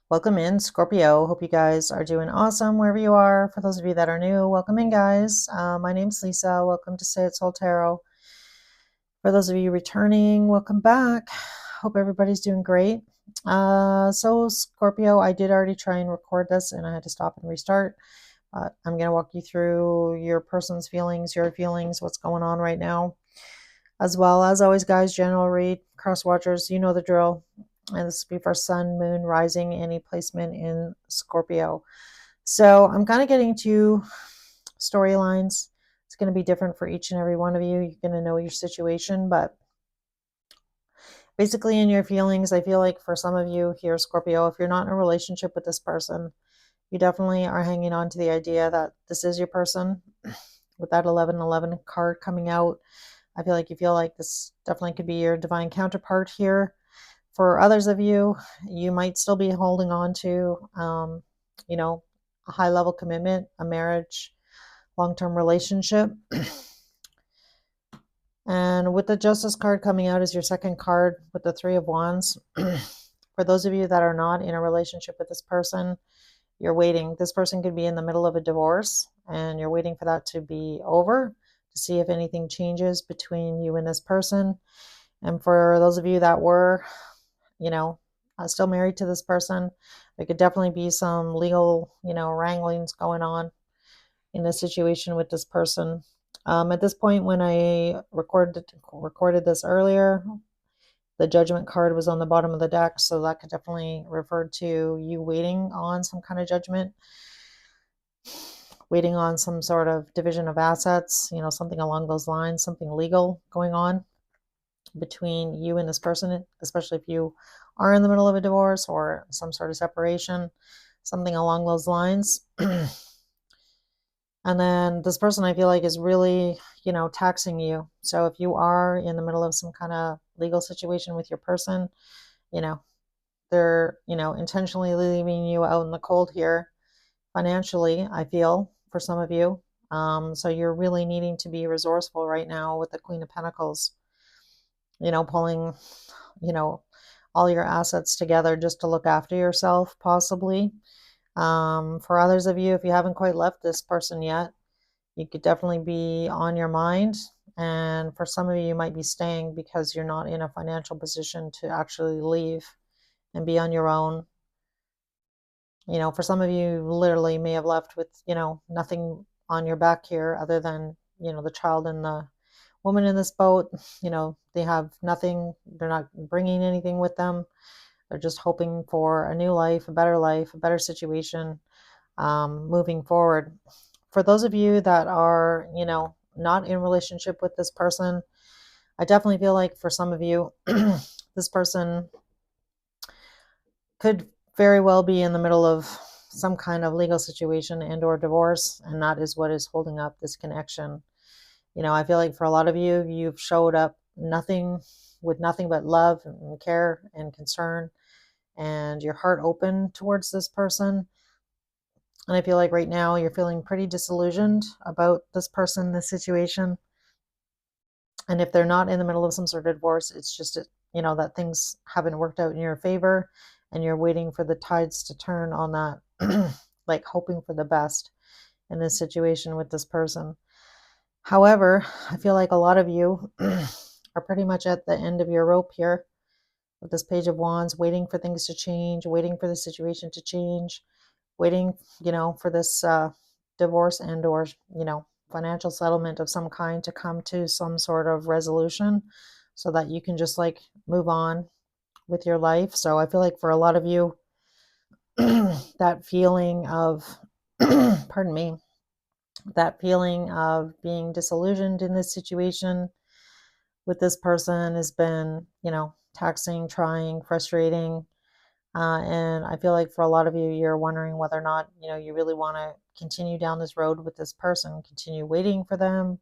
Welcome in, Scorpio. Hope you guys are doing awesome wherever you are. For those of you that are new, welcome in, guys. My name's Lisa. Welcome to Say It Soul Tarot. For those of you returning, welcome back. Hope everybody's doing great. So, Scorpio, I did already try and record this and I had to stop and restart. I'm going to walk you through your person's feelings, your feelings, what's going on right now. As well as always, guys, general read, cross watchers, you know the drill. And this will be for Sun, Moon, Rising, any placement in Scorpio. So I'm kind of getting to storylines. It's going to be different for each and every one of you. You're going to know your situation, but basically in your feelings, I feel like for some of you here, Scorpio, if you're not in a relationship with this person, you definitely are hanging on to the idea that this is your person. With that 1111 card coming out, I feel like this definitely could be your divine counterpart here. For others of you, you might still be holding on to, a high level commitment, a marriage, long-term relationship. And with the Justice card coming out as your second card with the Three of Wands, for those of you that are not in a relationship with this person, you're waiting. This person could be in the middle of a divorce and you're waiting for that to be over to see if anything changes between you and this person. And for those of you that were, still married to this person, there could definitely be some legal, wranglings going on in this situation with this person. At this point, when I recorded this earlier, the Judgment card was on the bottom of the deck, so that could definitely refer to you waiting on some kind of judgment, waiting on some sort of division of assets, something along those lines, something legal going on between you and this person, especially if you are in the middle of a divorce or some sort of separation, something along those lines. And then this person, I feel like, is really, taxing you. So if you are in the middle of some kind of legal situation with your person, you know, they're, intentionally leaving you out in the cold here financially, I feel, for some of you. So you're really needing to be resourceful right now with the Queen of Pentacles, pulling, all your assets together just to look after yourself, possibly. For others of you, if you haven't quite left this person yet, you could definitely be on your mind. And for some of you, you might be staying because you're not in a financial position to actually leave and be on your own. For some of you, literally may have left with, nothing on your back here other than, the child and the woman in this boat. They have nothing. They're not bringing anything with them. They're just hoping for a new life, a better situation, moving forward. For those of you that are, not in relationship with this person, I definitely feel like for some of you, this person could very well be in the middle of some kind of legal situation and or divorce, and that is what is holding up this connection. I feel like for a lot of you, you've showed up with nothing but love and care and concern and your heart open towards this person. And I feel like right now you're feeling pretty disillusioned about this person, this situation. And if they're not in the middle of some sort of divorce, it's just, that things haven't worked out in your favor and you're waiting for the tides to turn on that, like hoping for the best in this situation with this person. However, I feel like a lot of you are pretty much at the end of your rope here with this Page of Wands, waiting for things to change, waiting for the situation to change, waiting, for this divorce and or, financial settlement of some kind to come to some sort of resolution so that you can just like move on with your life. So I feel like for a lot of you, that feeling of, pardon me, that feeling of being disillusioned in this situation with this person has been, taxing, trying, frustrating. And I feel like for a lot of you, you're wondering whether or not, you really want to continue down this road with this person, continue waiting for them,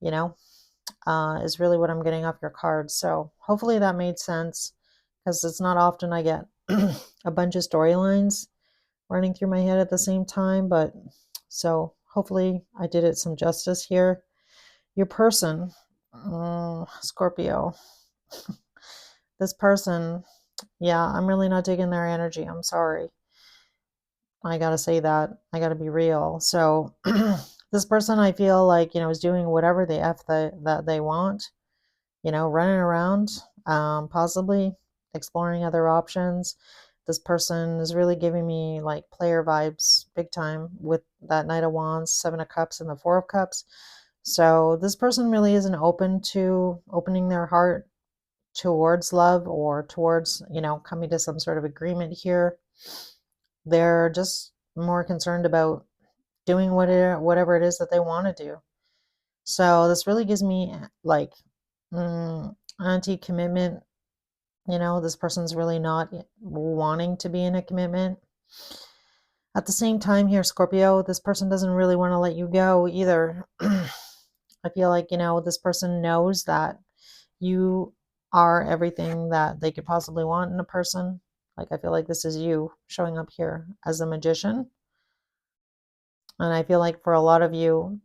is really what I'm getting off your cards. So hopefully that made sense, because it's not often I get a bunch of storylines running through my head at the same time. But so hopefully I did it some justice here. Your person, Scorpio, this person Yeah, I'm really not digging their energy. I'm sorry. I gotta say that. I gotta be real. So this person I feel like, is doing whatever the F that they want, running around, possibly exploring other options. This person is really giving me like player vibes big time with that Knight of Wands, Seven of Cups, and the Four of Cups. So this person really isn't open to opening their heart towards love or towards, coming to some sort of agreement here. They're just more concerned about doing whatever it is that they want to do. So this really gives me like anti-commitment. This person's really not wanting to be in a commitment. At the same time here, Scorpio, this person doesn't really want to let you go either. I feel like, this person knows that you are everything that they could possibly want in a person. Like, I feel like this is you showing up here as a magician. And I feel like for a lot of you,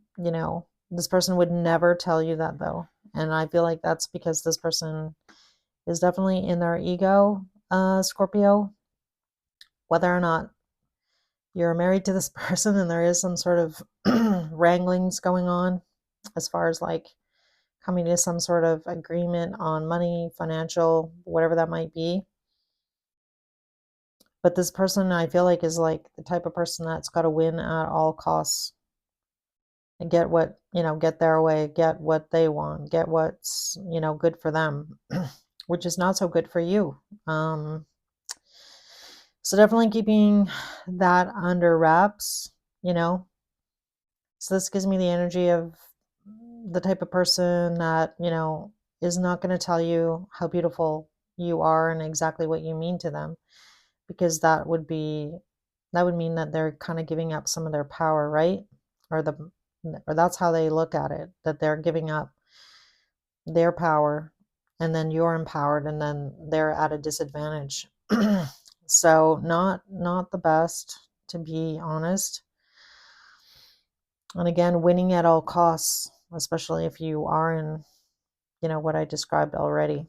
this person would never tell you that though. And I feel like that's because this person is definitely in their ego, Scorpio. Whether or not you're married to this person and there is some sort of wranglings going on as far as like coming to some sort of agreement on money, financial, whatever that might be. But this person I feel like is like the type of person that's got to win at all costs and get what, get their way, get what they want, get what's, good for them, which is not so good for you. So definitely keeping that under wraps, you know. So this gives me the energy of the type of person that, is not going to tell you how beautiful you are and exactly what you mean to them, because that would mean that they're kind of giving up some of their power, right? Or the or that's how they look at it, that they're giving up their power and then you're empowered and then they're at a disadvantage. So not the best, to be honest. And again, winning at all costs, especially if you are in, what I described already.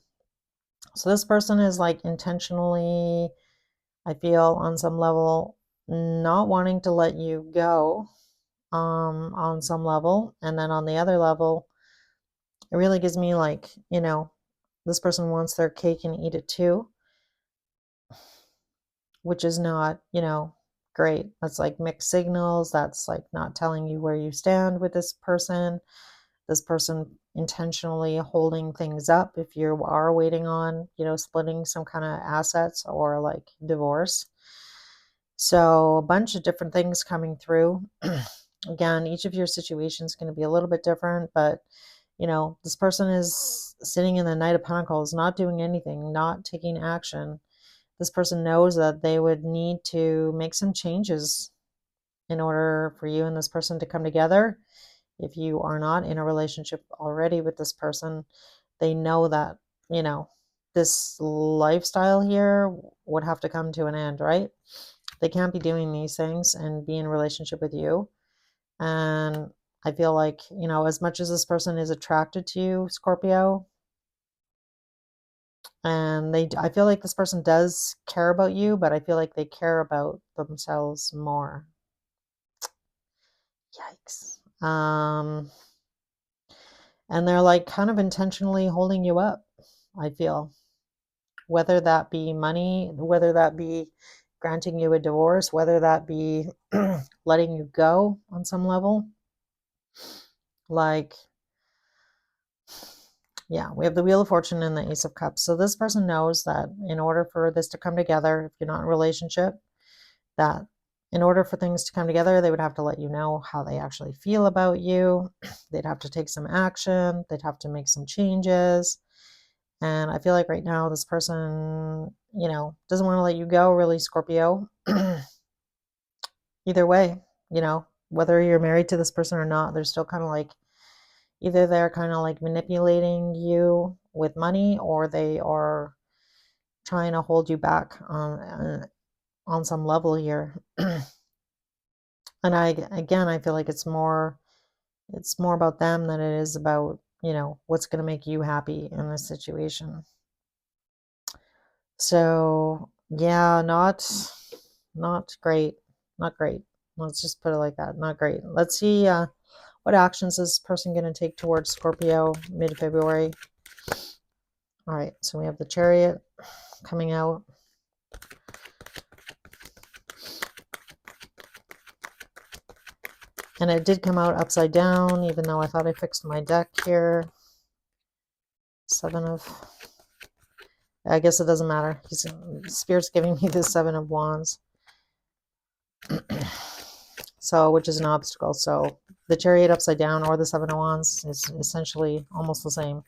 So this person is like intentionally, I feel on some level, not wanting to let you go, on some level. And then on the other level, it really gives me like, this person wants their cake and eat it too, which is not, great. That's like mixed signals. That's like not telling you where you stand with this person intentionally holding things up if you are waiting on, splitting some kind of assets or like divorce. So a bunch of different things coming through. Again, each of your situations is going to be a little bit different, but this person is sitting in the Knight of Pentacles, not doing anything, not taking action. This person knows that they would need to make some changes in order for you and this person to come together. If you are not in a relationship already with this person, they know that, this lifestyle here would have to come to an end, right? They can't be doing these things and be in a relationship with you. And I feel like, as much as this person is attracted to you, Scorpio, and I feel like this person does care about you, but I feel like they care about themselves more. Yikes. And they're like kind of intentionally holding you up, I feel. Whether that be money, whether that be granting you a divorce, whether that be letting you go on some level. Like, yeah, we have the Wheel of Fortune and the Ace of Cups. So this person knows that in order for this to come together, if you're not in a relationship, that in order for things to come together, they would have to let you know how they actually feel about you. They'd have to take some action. They'd have to make some changes. And I feel like right now this person, doesn't want to let you go, really, Scorpio. Either way, whether you're married to this person or not, they're still kind of like, either they're kind of like manipulating you with money or they are trying to hold you back on some level here. And I feel like it's more about them than it is about, what's going to make you happy in this situation. So yeah, not great. Not great. Let's just put it like that. Not great. Let's see what actions is this person going to take towards Scorpio mid-February. All right, so we have the Chariot coming out. And it did come out upside down, even though I thought I fixed my deck here. I guess it doesn't matter. Spirit's giving me the Seven of Wands. So, which is an obstacle. So the Chariot upside down or the Seven of Wands is essentially almost the same.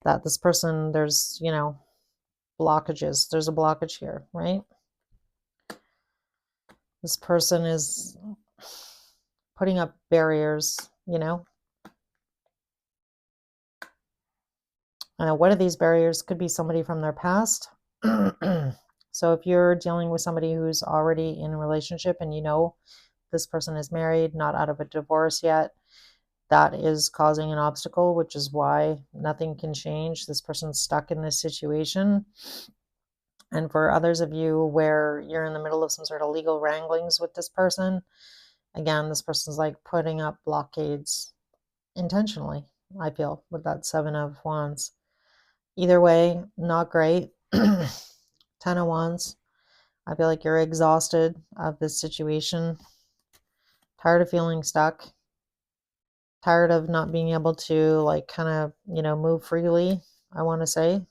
That this person, there's, blockages. There's a blockage here, right? This person is putting up barriers, One of these barriers could be somebody from their past. So if you're dealing with somebody who's already in a relationship and this person is married, not out of a divorce yet, that is causing an obstacle, which is why nothing can change. This person's stuck in this situation. And for others of you where you're in the middle of some sort of legal wranglings with this person, again, this person's like putting up blockades intentionally, I feel, with that Seven of Wands. Either way, not great. Ten of Wands. I feel like you're exhausted of this situation. Tired of feeling stuck. Tired of not being able to kind of, move freely, I want to say.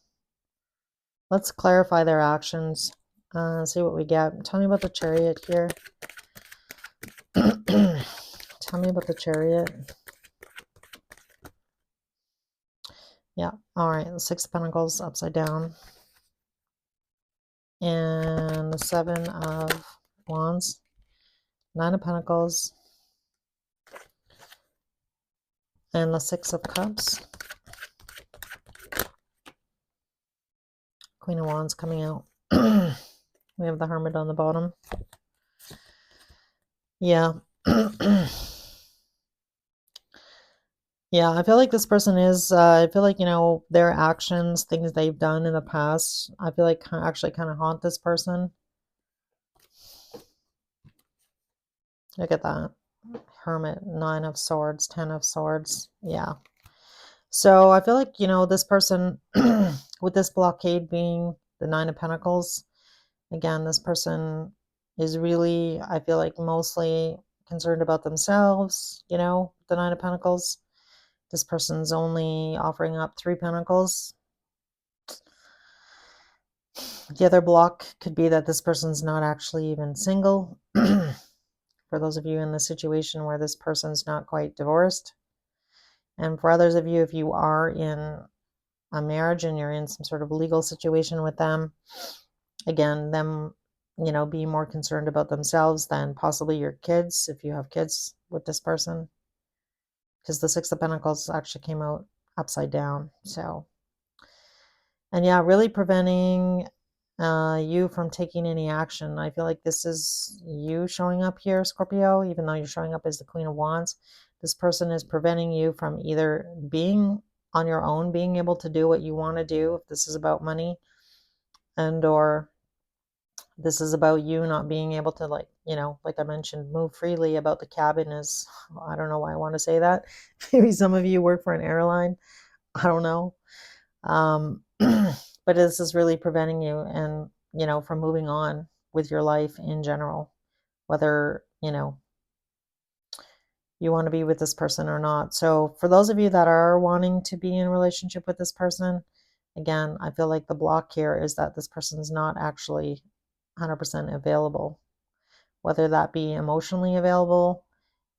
Let's clarify their actions. See what we get. Tell me about the Chariot here. Tell me about the Chariot. Yeah. All right. The Six of Pentacles upside down. And the Seven of Wands. Nine of Pentacles. And the Six of Cups. Queen of Wands coming out. We have the Hermit on the bottom. Yeah. Yeah, I feel like this person is, I feel like, their actions, things they've done in the past, I feel like actually kind of haunt this person. Look at that. Hermit, Nine of Swords, Ten of Swords. Yeah. So I feel like, this person, with this blockade being the Nine of Pentacles, again, this person is really, I feel like, mostly concerned about themselves, the Nine of Pentacles. This person's only offering up Three Pentacles. The other block could be that this person's not actually even single. For those of you in the situation where this person's not quite divorced. And for others of you, if you are in a marriage and you're in some sort of legal situation with them, again, them, being more concerned about themselves than possibly your kids, if you have kids with this person. Because the Six of Pentacles actually came out upside down. So, and yeah, really preventing you from taking any action. I feel like this is you showing up here, Scorpio, even though you're showing up as the Queen of Wands. This person is preventing you from either being on your own, being able to do what you want to do, if this is about money, and or this is about you not being able to, like I mentioned, move freely. About the cabin is, I don't know why I want to say that. Maybe some of you work for an airline. I don't know. But this is really preventing you and, from moving on with your life in general, whether, you want to be with this person or not. So for those of you that are wanting to be in a relationship with this person, again, I feel like the block here is that this person's not actually 100% available, whether that be emotionally available,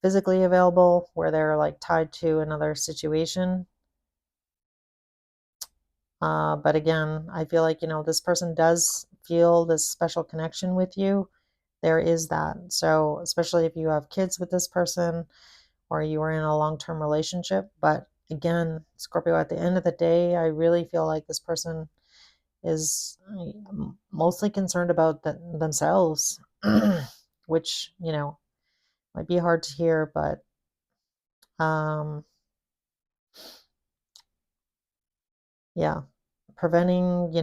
physically available, where they're like tied to another situation. But again, I feel like, this person does feel this special connection with you. There is that. So, especially if you have kids with this person or you are in a long-term relationship. But again, Scorpio, at the end of the day, I really feel like this person is mostly concerned about themselves, which, might be hard to hear, but yeah, preventing,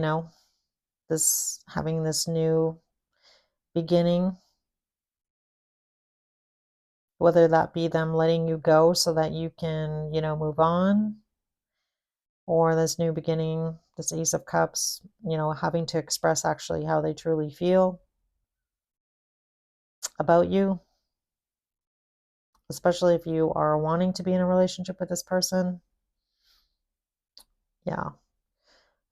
this having this new beginning, whether that be them letting you go so that you can, move on, or this new beginning, this Ace of Cups, having to express actually how they truly feel about you, especially if you are wanting to be in a relationship with this person. Yeah.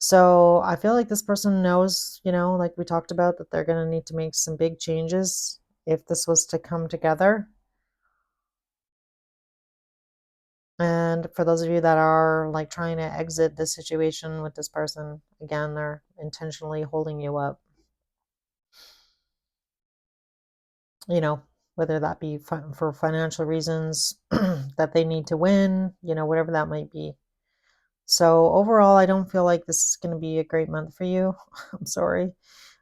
So I feel like this person knows, like we talked about, that they're going to need to make some big changes if this was to come together. And for those of you that are like trying to exit the situation with this person, again, they're intentionally holding you up, whether that be for financial reasons that they need to win, whatever that might be. So overall, I don't feel like this is going to be a great month for you. I'm sorry.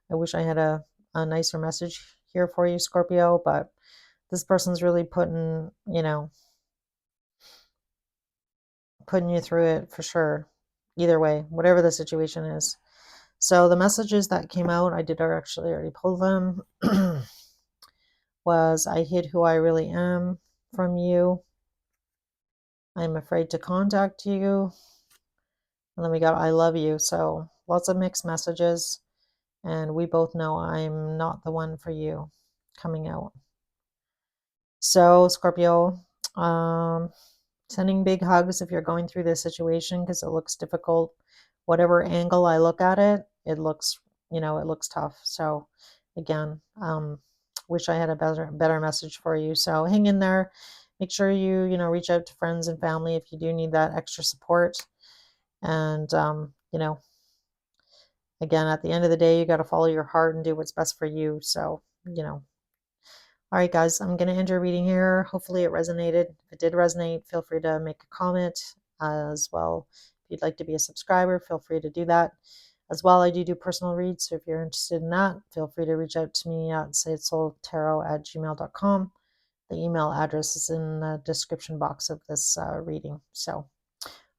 I wish I had a nicer message here for you, Scorpio, but this person's really putting you through it for sure. Either way, whatever the situation is. So the messages that came out, I did actually already pull them, was I hid who I really am from you. I'm afraid to contact you. And then we got I love you. So lots of mixed messages. And we both know I'm not the one for you coming out. So Scorpio, sending big hugs if you're going through this situation because it looks difficult. Whatever angle I look at it, it looks, it looks tough. So again, wish I had a better message for you. So hang in there. Make sure you, reach out to friends and family if you do need that extra support. And, again, at the end of the day, you got to follow your heart and do what's best for you. So, all right, guys, I'm going to end your reading here. Hopefully it resonated. If it did resonate, feel free to make a comment as well. If you'd like to be a subscriber, feel free to do that. As well, I do personal reads, so if you're interested in that, feel free to reach out to me at sayitsoultarot@gmail.com. The email address is in the description box of this reading. So,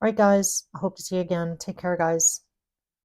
all right, guys, I hope to see you again. Take care, guys.